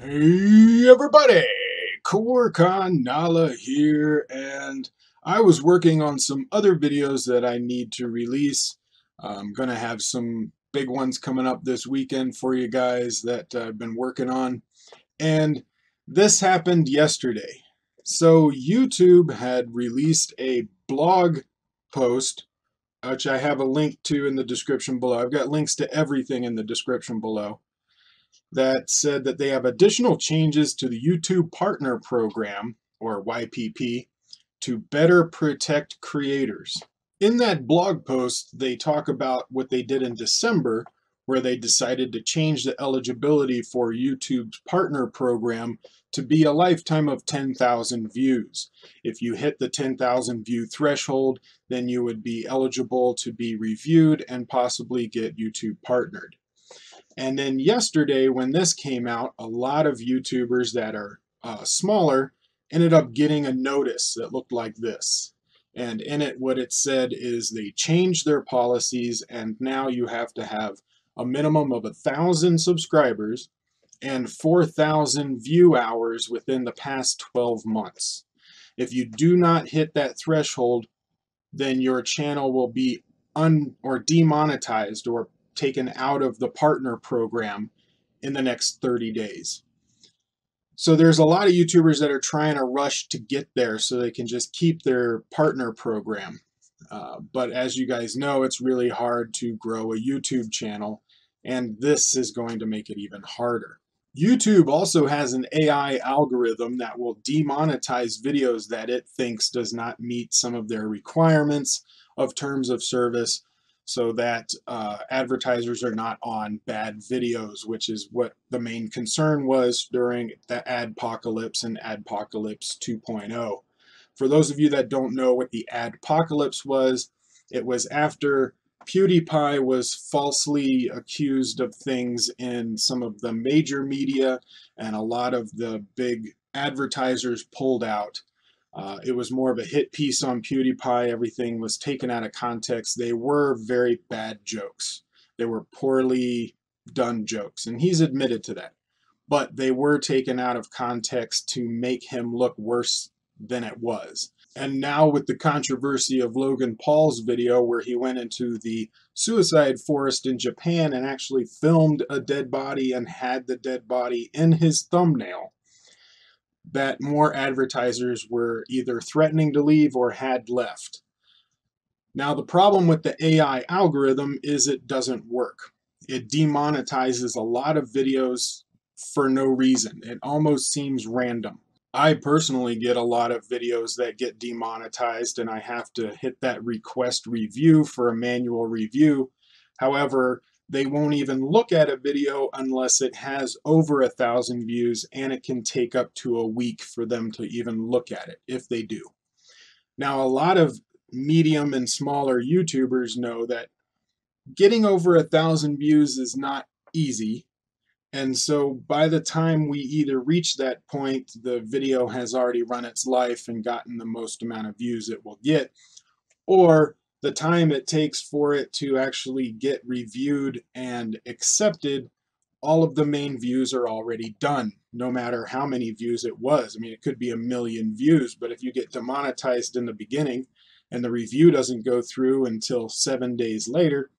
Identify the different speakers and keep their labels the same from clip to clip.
Speaker 1: Hey everybody, Koricon here, and I was working on some other videos that I need to release. I'm gonna have some big ones coming up this weekend for you guys that I've been working on, and this happened yesterday. So YouTube had released a blog post, which I have a link to in the description below. I've got links to everything in the description below, that said that they have additional changes to the YouTube Partner Program, or YPP, to better protect creators. In that blog post, they talk about what they did in December, where they decided to change the eligibility for YouTube's Partner Program to be a lifetime of 10,000 views. If you hit the 10,000 view threshold, then you would be eligible to be reviewed and possibly get YouTube partnered. And then yesterday, when this came out, a lot of YouTubers that are smaller ended up getting a notice that looked like this. And in it, what it said is they changed their policies, and now you have to have a minimum of 1,000 subscribers and 4,000 view hours within the past 12 months. If you do not hit that threshold, then your channel will be demonetized or taken out of the partner program in the next 30 days. So there's a lot of YouTubers that are trying to rush to get there so they can just keep their partner program. But as you guys know, it's really hard to grow a YouTube channel, and this is going to make it even harder. YouTube also has an AI algorithm that will demonetize videos that it thinks does not meet some of their requirements of terms of service, so that advertisers are not on bad videos, which is what the main concern was during the adpocalypse and adpocalypse 2.0. For those of you that don't know what the adpocalypse was, it was after PewDiePie was falsely accused of things in some of the major media, and a lot of the big advertisers pulled out. It was more of a hit piece on PewDiePie. Everything was taken out of context. They were very bad jokes. They were poorly done jokes, and he's admitted to that. But they were taken out of context to make him look worse than it was. And now with the controversy of Logan Paul's video where he went into the suicide forest in Japan and actually filmed a dead body and had the dead body in his thumbnail, that more advertisers were either threatening to leave or had left. Now, the problem with the AI algorithm is it doesn't work. It demonetizes a lot of videos for no reason. It almost seems random. I personally get a lot of videos that get demonetized, and I have to hit that request review for a manual review. However, they won't even look at a video unless it has over 1,000 views, and it can take up to a week for them to even look at it, if they do. Now, a lot of medium and smaller YouTubers know that getting over 1,000 views is not easy. And so by the time we either reach that point, the video has already run its life and gotten the most amount of views it will get, or the time it takes for it to actually get reviewed and accepted, all of the main views are already done, no matter how many views it was. I mean, it could be 1,000,000 views, but if you get demonetized in the beginning and the review doesn't go through until 7 days later,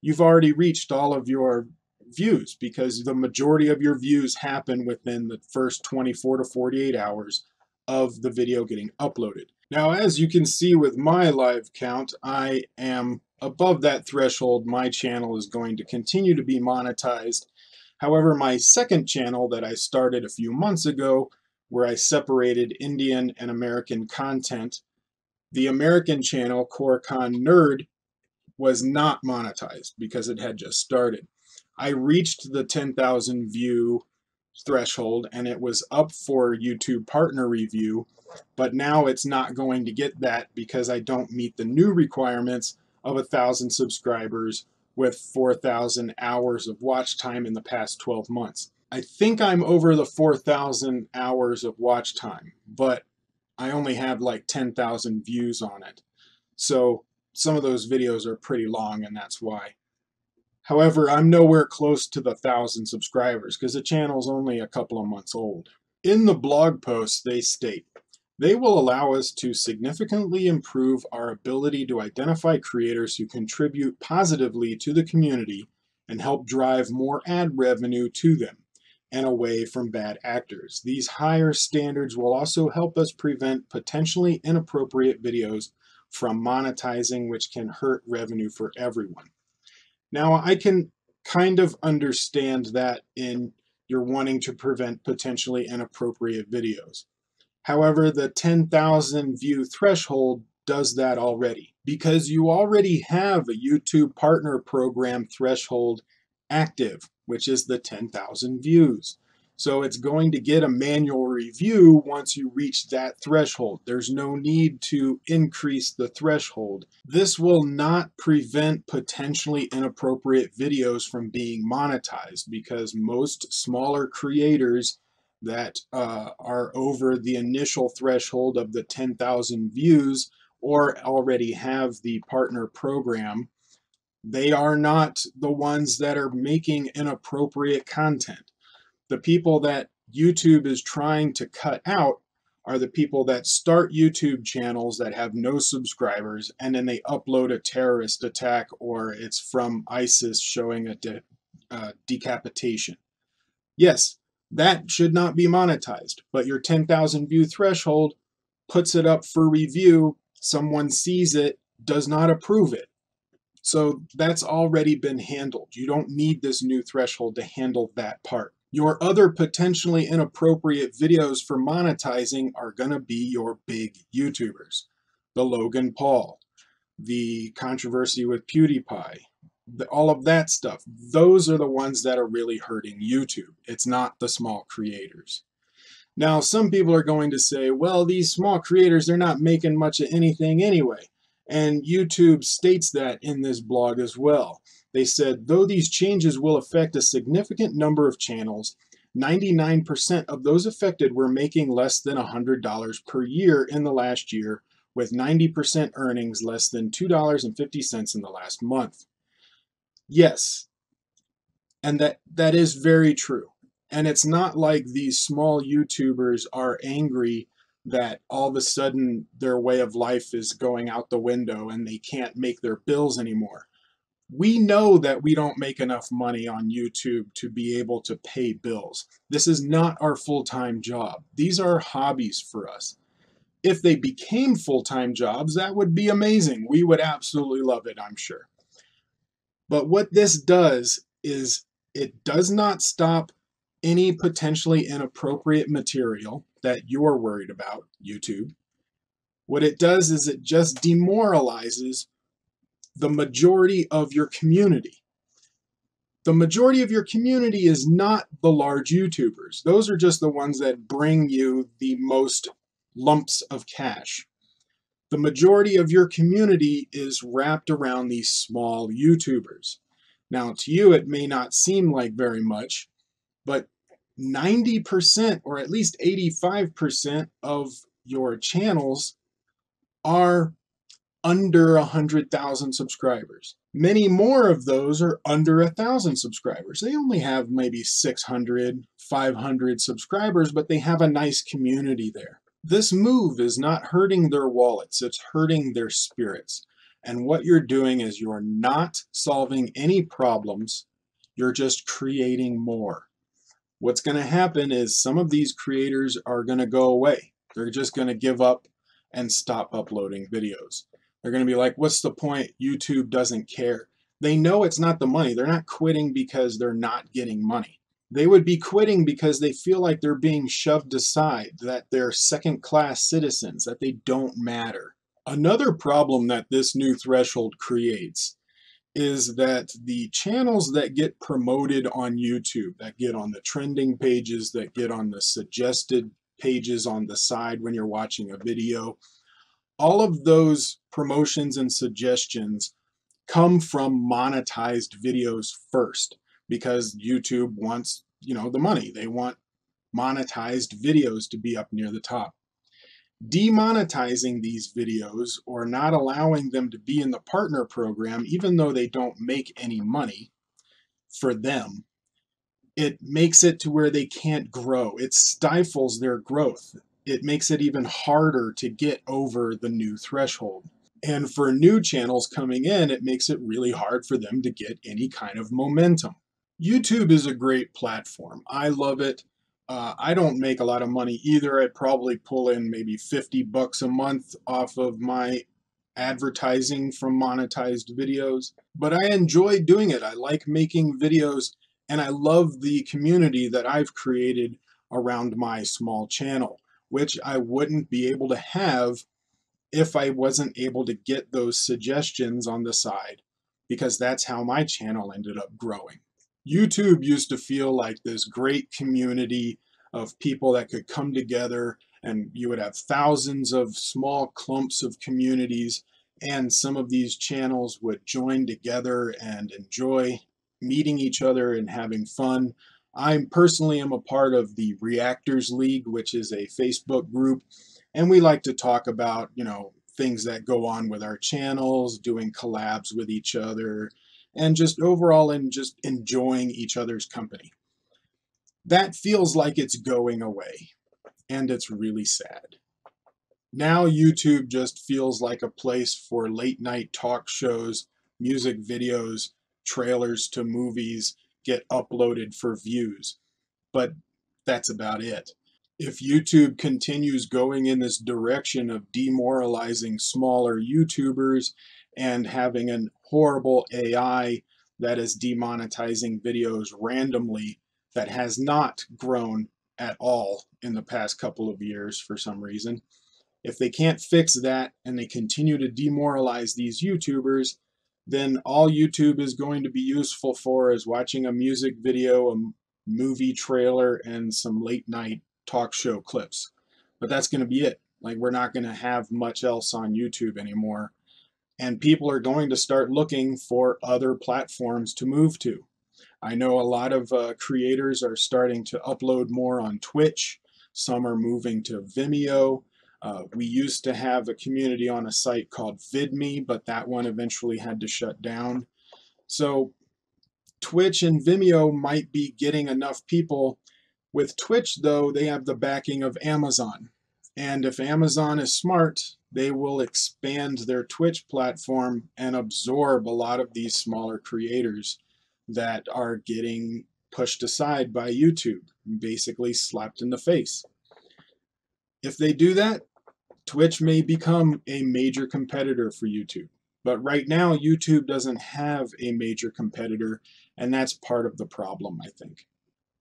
Speaker 1: you've already reached all of your views, because the majority of your views happen within the first 24 to 48 hours of the video getting uploaded. Now, as you can see with my live count, I am above that threshold. My channel is going to continue to be monetized. However, my second channel that I started a few months ago, where I separated Indian and American content, the American channel, Koricon Nerd, was not monetized because it had just started. I reached the 10,000 view threshold and it was up for YouTube partner review, but now it's not going to get that because I don't meet the new requirements of 1,000 subscribers with 4,000 hours of watch time in the past 12 months. I think I'm over the 4,000 hours of watch time, but I only have like 10,000 views on it. So some of those videos are pretty long, and that's why. However, I'm nowhere close to the 1,000 subscribers because the channel's only a couple of months old. In the blog post, they state, they will allow us to significantly improve our ability to identify creators who contribute positively to the community and help drive more ad revenue to them and away from bad actors. These higher standards will also help us prevent potentially inappropriate videos from monetizing, which can hurt revenue for everyone. Now, I can kind of understand that in you're wanting to prevent potentially inappropriate videos. However, the 10,000 view threshold does that already because you already have a YouTube partner program threshold active, which is the 10,000 views. So it's going to get a manual review once you reach that threshold. There's no need to increase the threshold. This will not prevent potentially inappropriate videos from being monetized because most smaller creators that are over the initial threshold of the 10,000 views or already have the partner program, they are not the ones that are making inappropriate content. The people that YouTube is trying to cut out are the people that start YouTube channels that have no subscribers and then they upload a terrorist attack or it's from ISIS showing a decapitation. Yes, that should not be monetized, but your 10,000 view threshold puts it up for review. Someone sees it, does not approve it. So that's already been handled. You don't need this new threshold to handle that part. Your other potentially inappropriate videos for monetizing are going to be your big YouTubers. The Logan Paul, the controversy with PewDiePie, all of that stuff. Those are the ones that are really hurting YouTube. It's not the small creators. Now, some people are going to say, well, these small creators, they're not making much of anything anyway. And YouTube states that in this blog as well. They said, though these changes will affect a significant number of channels, 99% of those affected were making less than $100 per year in the last year, with 90% earnings less than $2.50 in the last month. Yes, and that is very true. And it's not like these small YouTubers are angry that all of a sudden their way of life is going out the window and they can't make their bills anymore. We know that we don't make enough money on YouTube to be able to pay bills. This is not our full-time job. These are hobbies for us. If they became full-time jobs, that would be amazing. We would absolutely love it, I'm sure. But what this does is it does not stop any potentially inappropriate material that you're worried about, YouTube. What it does is it just demoralizes the majority of your community. The majority of your community is not the large YouTubers. Those are just the ones that bring you the most lumps of cash. The majority of your community is wrapped around these small YouTubers. Now, to you, it may not seem like very much, but 90% or at least 85% of your channels are under 100,000 subscribers. Many more of those are under 1,000 subscribers. They only have maybe 600, 500 subscribers, but they have a nice community there. This move is not hurting their wallets, it's hurting their spirits. And what you're doing is you're not solving any problems, you're just creating more. What's going to happen is some of these creators are going to go away. They're just going to give up and stop uploading videos. They're going to be like, what's the point? YouTube doesn't care. They know it's not the money. They're not quitting because they're not getting money. They would be quitting because they feel like they're being shoved aside, that they're second-class citizens, that they don't matter. Another problem that this new threshold creates is that the channels that get promoted on YouTube, that get on the trending pages, that get on the suggested pages on the side when you're watching a video, all of those promotions and suggestions come from monetized videos first because YouTube wants, the money. They want monetized videos to be up near the top. Demonetizing these videos or not allowing them to be in the partner program, even though they don't make any money, for them, it makes it to where they can't grow. It stifles their growth. It makes it even harder to get over the new threshold. And for new channels coming in, it makes it really hard for them to get any kind of momentum. YouTube is a great platform. I love it. I don't make a lot of money either. I'd probably pull in maybe $50 a month off of my advertising from monetized videos, but I enjoy doing it. I like making videos, and I love the community that I've created around my small channel, which I wouldn't be able to have if I wasn't able to get those suggestions on the side, because that's how my channel ended up growing. YouTube used to feel like this great community of people that could come together, and you would have thousands of small clumps of communities, and some of these channels would join together and enjoy meeting each other and having fun. I personally am a part of the Reactors League, which is a Facebook group, and we like to talk about, things that go on with our channels, doing collabs with each other, and just overall and just enjoying each other's company. That feels like it's going away, and it's really sad. Now YouTube just feels like a place for late night talk shows, music videos, trailers to movies get uploaded for views, but that's about it. If YouTube continues going in this direction of demoralizing smaller YouTubers and having a horrible AI that is demonetizing videos randomly, that has not grown at all in the past couple of years for some reason, if they can't fix that and they continue to demoralize these YouTubers, then all YouTube is going to be useful for is watching a music video, a movie trailer, and some late night talk show clips. But that's going to be it. Like, we're not going to have much else on YouTube anymore. And people are going to start looking for other platforms to move to. I know a lot of creators are starting to upload more on Twitch. Some are moving to Vimeo. We used to have a community on a site called VidMe, but that one eventually had to shut down. So Twitch and Vimeo might be getting enough people. With Twitch, though, they have the backing of Amazon. And if Amazon is smart, they will expand their Twitch platform and absorb a lot of these smaller creators that are getting pushed aside by YouTube, basically slapped in the face. If they do that, Twitch may become a major competitor for YouTube. But right now, YouTube doesn't have a major competitor, and that's part of the problem, I think.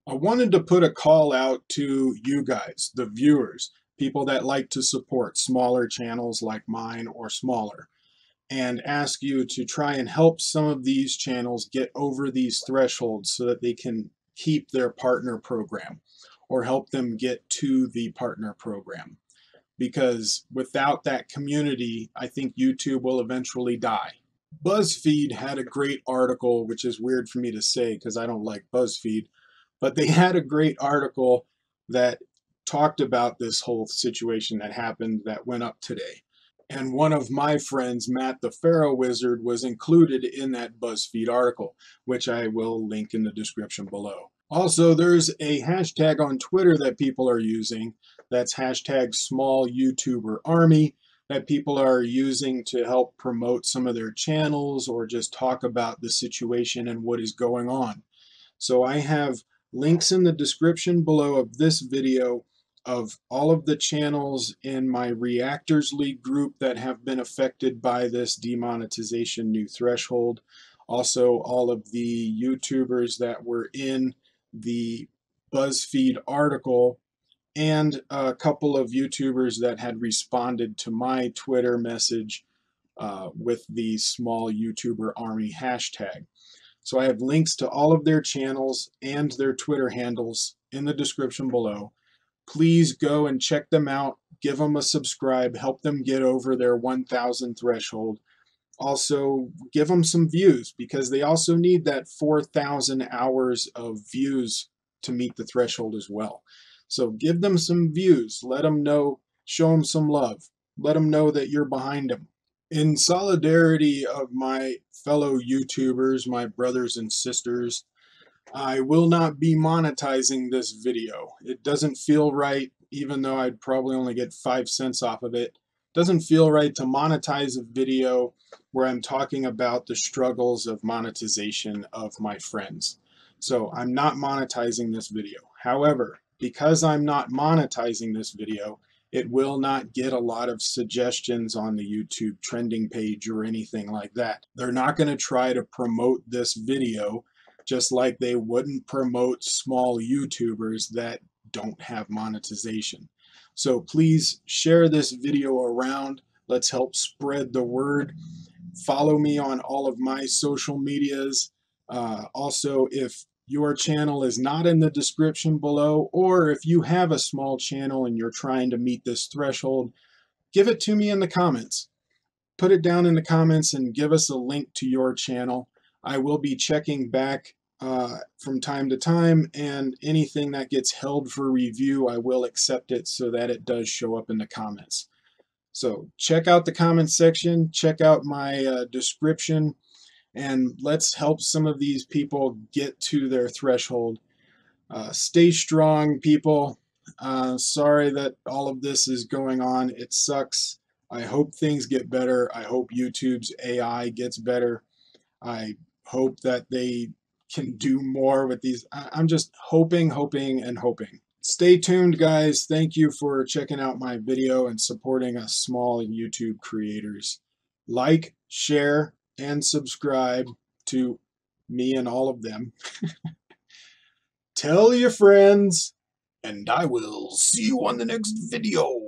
Speaker 1: I wanted to put a call out to you guys, the viewers, people that like to support smaller channels like mine or smaller, and ask you to try and help some of these channels get over these thresholds so that they can keep their partner program, or help them get to the partner program. Because without that community, I think YouTube will eventually die. Buzzfeed had a great article, which is weird for me to say because I don't like Buzzfeed, but they had a great article that talked about this whole situation that happened that went up today. And one of my friends, Matt the Pharaoh Wizard, was included in that Buzzfeed article, which I will link in the description below. Also, there's a hashtag on Twitter that people are using. That's hashtag SmallYouTuberArmy, that people are using to help promote some of their channels or just talk about the situation and what is going on. So I have links in the description below of this video of all of the channels in my Reactors League group that have been affected by this demonetization new threshold. Also, all of the YouTubers that were in the BuzzFeed article, and a couple of YouTubers that had responded to my Twitter message with the SmallYouTuberArmy hashtag. So I have links to all of their channels and their Twitter handles in the description below. Please go and check them out, give them a subscribe, help them get over their 1,000 threshold. Also, give them some views, because they also need that 4,000 hours of views to meet the threshold as well. So give them some views, let them know, show them some love, let them know that you're behind them. In solidarity of my fellow YouTubers, my brothers and sisters, I will not be monetizing this video. It doesn't feel right, even though I'd probably only get 5 cents off of it. Doesn't feel right to monetize a video where I'm talking about the struggles of monetization of my friends. So I'm not monetizing this video. However, because I'm not monetizing this video, it will not get a lot of suggestions on the YouTube trending page or anything like that. They're not going to try to promote this video just like they wouldn't promote small YouTubers that don't have monetization. So please share this video around. Let's help spread the word. Follow me on all of my social medias. Also, if your channel is not in the description below, or if you have a small channel and you're trying to meet this threshold, give it to me in the comments. Put it down in the comments and give us a link to your channel. I will be checking back from time to time, and anything that gets held for review, I will accept it so that it does show up in the comments. So check out the comments section, check out my description, and let's help some of these people get to their threshold. Stay strong, people. Sorry that all of this is going on. It sucks. I hope things get better. I hope YouTube's AI gets better. I hope that they can do more with these. I'm just hoping, and hoping. Stay tuned, guys. Thank you for checking out my video and supporting us small YouTube creators. Like, share, and subscribe to me and all of them. Tell your friends, and I will see you on the next video.